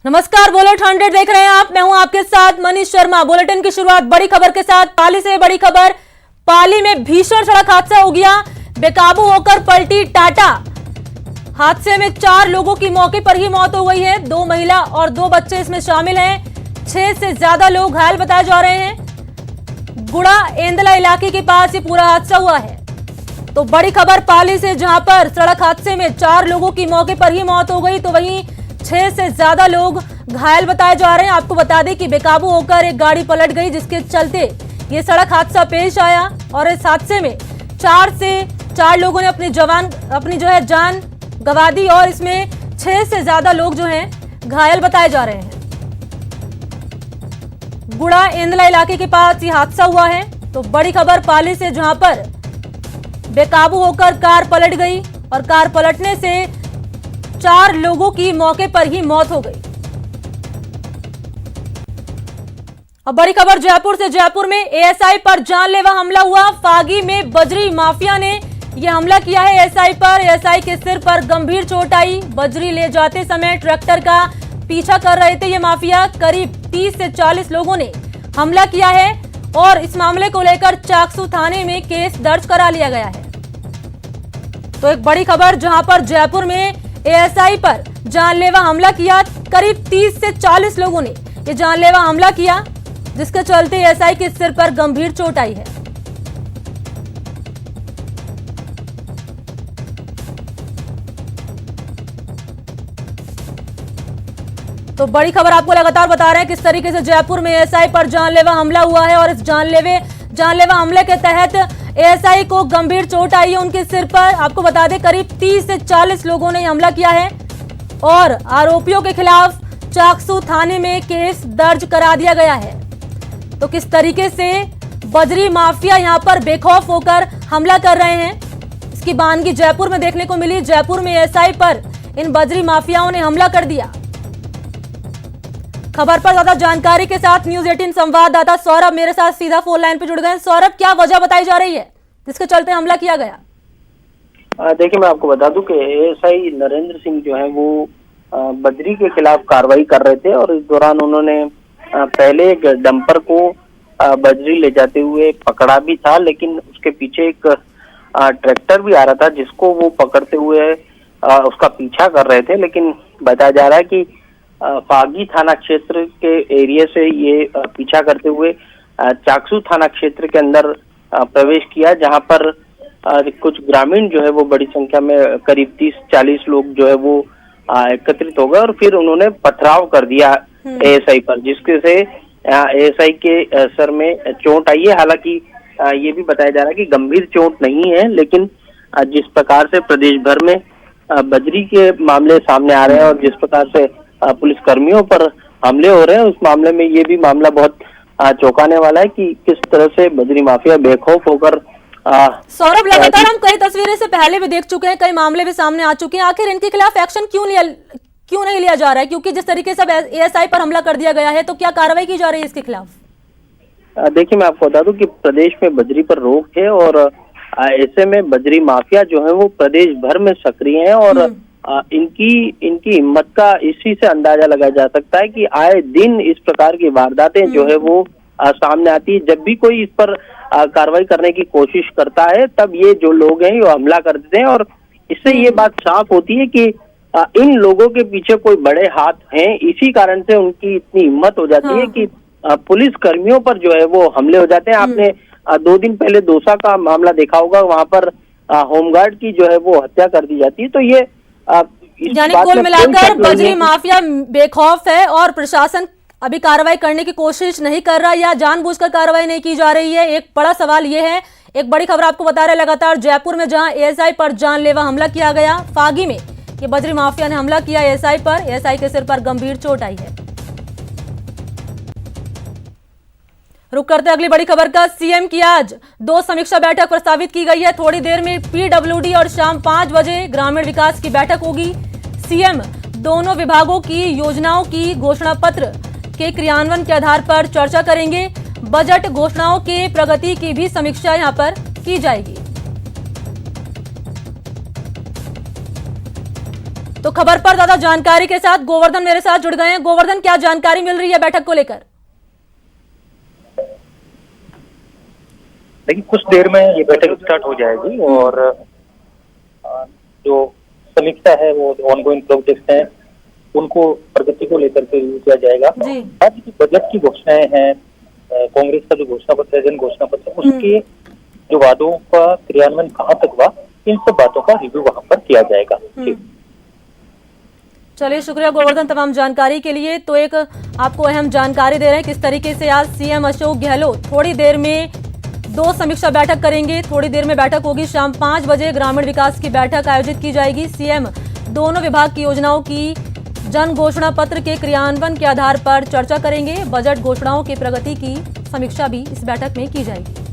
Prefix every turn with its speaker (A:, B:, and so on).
A: नमस्कार, बुलेट 100 देख रहे हैं आप। मैं हूं आपके साथ मनीष शर्मा। बुलेटिन की शुरुआत बड़ी खबर के साथ। पाली से बड़ी खबर। पाली में भीषण सड़क हादसा हो गया। बेकाबू होकर पलटी टाटा। हादसे में 4 लोगों की मौके पर ही मौत हो गई है। 2 महिला और 2 बच्चे इसमें शामिल हैं। 6 से ज्यादा लोग घायल बताए जा रहे हैं। गुड़ा एंदला इलाके के पास ये पूरा हादसा हुआ है। तो बड़ी खबर पाली से, जहां पर सड़क हादसे में 4 लोगों की मौके पर ही मौत हो गई, तो वहीं 6 से ज्यादा लोग घायल बताए जा रहे हैं। आपको बता दें कि बेकाबू होकर एक गाड़ी पलट गई, जिसके चलते ये सड़क हादसा पेश आया। और इस हादसे में 4 लोगों ने अपनी जान गंवा दी और इसमें 6 से ज्यादा लोग जो हैं घायल बताए जा रहे हैं। गुड़ा एंदला इलाके के पास ये हादसा हुआ है। तो बड़ी खबर पाली से, जहां पर बेकाबू होकर कार पलट गई और कार पलटने से 4 लोगों की मौके पर ही मौत हो गई। अब बड़ी खबर जयपुर से। जयपुर में एएसआई पर जानलेवा हमला हुआ। फागी में बजरी माफिया ने यह हमला किया है एएसआई पर। एएसआई के सिर पर गंभीर चोट आई। बजरी ले जाते समय ट्रैक्टर का पीछा कर रहे थे ये माफिया। करीब 30 से 40 लोगों ने हमला किया है और इस मामले को लेकर चाकसू थाने में केस दर्ज करा लिया गया है। तो एक बड़ी खबर, जहां पर जयपुर में एएसआई पर जानलेवा हमला किया। करीब 30 से 40 लोगों ने ये जानलेवा हमला किया, जिसके चलते एएसआई के सिर पर गंभीर चोट आई है। तो बड़ी खबर आपको लगातार बता रहे हैं किस तरीके से जयपुर में एएसआई पर जानलेवा हमला हुआ है। और इस जानलेवा हमले के तहत एएसआई को गंभीर चोट आई है उनके सिर पर। आपको बता दें करीब 30 से 40 लोगों ने हमला किया है और आरोपियों के खिलाफ चाकसू थाने में केस दर्ज करा दिया गया है। तो किस तरीके से बजरी माफिया यहां पर बेखौफ होकर हमला कर रहे हैं, इसकी बानगी जयपुर में देखने को मिली। जयपुर में एएसआई पर इन बजरी माफियाओं ने हमला कर दिया। खबर पर ज्यादा जानकारी के साथ न्यूज 18 संवाददाता सौरभ मेरे साथ सीधा फोन लाइन पर जुड़ गए। सौरभ, क्या वजह बताई जा रही है जिसके चलते हमला किया गया?
B: देखिए, मैं आपको बता दूं कि एएसआई नरेंद्र सिंह जो है वो बजरी के खिलाफ कार्रवाई कर रहे थे और इस दौरान उन्होंने पहले एक डंपर को बजरी ले जाते हुए पकड़ा भी था, लेकिन उसके पीछे एक ट्रैक्टर भी आ रहा था जिसको वो पकड़ते हुए उसका पीछा कर रहे थे। लेकिन बताया जा रहा है कि फागी थाना क्षेत्र के एरिया से ये पीछा करते हुए चाकसू थाना क्षेत्र के अंदर प्रवेश किया, जहां पर कुछ ग्रामीण जो है वो बड़ी संख्या में करीब 30-40 लोग जो है वो एकत्रित हो गए और फिर उन्होंने पथराव कर दिया एएसआई पर, जिसके से एएसआई के सर में चोट आई है। हालांकि ये भी बताया जा रहा है कि गंभीर चोट नहीं है, लेकिन जिस प्रकार से प्रदेश भर में बजरी के मामले सामने आ रहे हैं और जिस प्रकार से पुलिस कर्मियों पर हमले हो रहे हैं, उस मामले में ये भी मामला बहुत चौंकाने वाला है कि किस तरह से बजरी माफिया बेखौफ होकर।
A: सौरभ, लगातार हम कई तस्वीरें से पहले भी देख चुके हैं, कई मामले भी सामने आ चुके हैं। आखिर इनके खिलाफ एक्शन क्यों नहीं लिया जा रहा है? क्योंकि जिस तरीके से एएसआई पर हमला कर दिया गया है, तो क्या कार्रवाई की जा रही है इसके खिलाफ?
B: देखिए, मैं आपको बता दूं कि प्रदेश में बजरी पर रोक है और ऐसे में बजरी माफिया जो है वो प्रदेश भर में सक्रिय है और इनकी हिम्मत का इसी से अंदाजा लगाया जा सकता है कि आए दिन इस प्रकार की वारदातें जो है वो सामने आती है। जब भी कोई इस पर कार्रवाई करने की कोशिश करता है, तब ये जो लोग हैं वो हमला कर देते हैं और इससे ये बात साफ होती है कि इन लोगों के पीछे कोई बड़े हाथ हैं। इसी कारण से उनकी इतनी हिम्मत हो जाती है कि पुलिस कर्मियों पर जो है वो हमले हो जाते हैं। आपने 2 दिन पहले दौसा का मामला देखा होगा, वहां पर होमगार्ड की जो है वो हत्या कर दी जाती है। तो ये
A: यानी कुल मिलाकर बजरी माफिया बेखौफ है और प्रशासन अभी कार्रवाई करने की कोशिश नहीं कर रहा या जानबूझकर कार्रवाई नहीं की जा रही है। एक बड़ा सवाल ये है। एक बड़ी खबर आपको बता रहे लगातार जयपुर में, जहां एएसआई पर जानलेवा हमला किया गया। फागी में ये बजरी माफिया ने हमला किया एएसआई पर। एएसआई के सिर पर गंभीर चोट आई है। रुक करते अगली बड़ी खबर का। सीएम की आज 2 समीक्षा बैठक प्रस्तावित की गई है। थोड़ी देर में पीडब्ल्यूडी और शाम 5 बजे ग्रामीण विकास की बैठक होगी। सीएम दोनों विभागों की योजनाओं की घोषणा पत्र के क्रियान्वयन के आधार पर चर्चा करेंगे। बजट घोषणाओं के प्रगति की भी समीक्षा यहां पर की जाएगी। तो खबर पर ज्यादा जानकारी के साथ गोवर्धन मेरे साथ जुड़ गए हैं। गोवर्धन, क्या जानकारी मिल रही है बैठक को लेकर?
C: देखिए, कुछ देर में ये बैठक स्टार्ट हो जाएगी और जो समीक्षा है वो ऑनगोइंग प्रोजेक्ट हैं उनको प्रगति को लेकर के रिव्यू किया जाएगा।
A: जी।
C: आज की बजट की घोषणाएं हैं, कांग्रेस का जो घोषणा पत्र है, जन घोषणा पत्र, उसके जो वादों का क्रियान्वयन कहाँ तक हुआ, इन सब बातों का रिव्यू वहां पर किया जाएगा।
A: चलिए, शुक्रिया गोवर्धन तमाम जानकारी के लिए। तो एक आपको अहम जानकारी दे रहे हैं किस तरीके से आज सीएम अशोक गहलोत थोड़ी देर में 2 समीक्षा बैठक करेंगे। थोड़ी देर में बैठक होगी, शाम 5 बजे ग्रामीण विकास की बैठक आयोजित की जाएगी। सीएम दोनों विभाग की योजनाओं की जन घोषणा पत्र के क्रियान्वयन के आधार पर चर्चा करेंगे। बजट घोषणाओं की प्रगति की समीक्षा भी इस बैठक में की जाएगी।